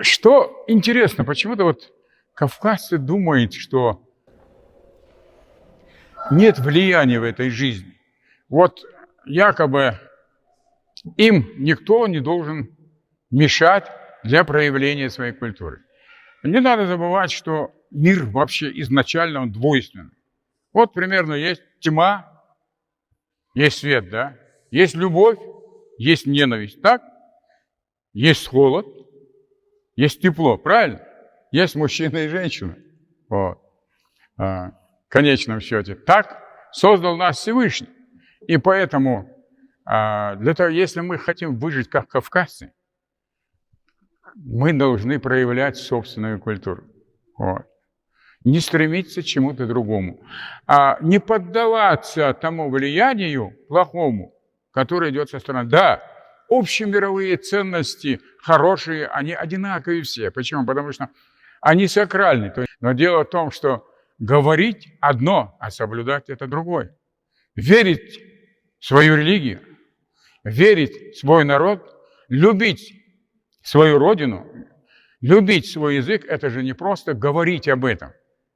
Что интересно, почему-то вот кавказцы думают, что нет влияния в этой жизни. Вот якобы им никто не должен мешать для проявления своей культуры. Не надо забывать, что мир вообще изначально он двойственный. Вот примерно есть тьма, есть свет, да? Есть любовь, есть ненависть, так? Есть холод, есть тепло, правильно? Есть мужчина и женщина. Вот. В конечном счете. Так создал нас Всевышний. И поэтому, для того, если мы хотим выжить как кавказцы, мы должны проявлять собственную культуру. Вот. Не стремиться к чему-то другому. Не поддаваться тому влиянию плохому, которое идет со стороны. Да, общемировые ценности хорошие, они одинаковые все. Почему? Потому что они сакральны. Но дело в том, что говорить одно, а соблюдать это другое. Верить в свою религию, верить в свой народ, любить свою родину, любить свой язык, это же не просто говорить об этом.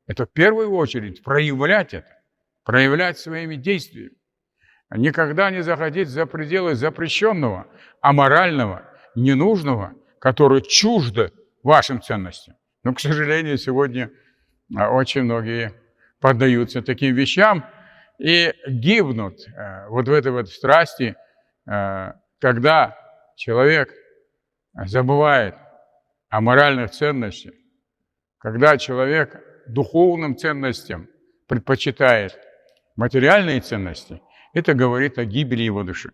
Это в первую очередь проявлять это, проявлять своими действиями. Никогда не заходить за пределы запрещенного, аморального, ненужного, которое чуждо вашим ценностям. Но, к сожалению, сегодня очень многие поддаются таким вещам и гибнут вот в этой вот страсти, когда человек забывает о моральных ценностях, когда человек духовным ценностям предпочитает материальные ценности, это говорит о гибели его души.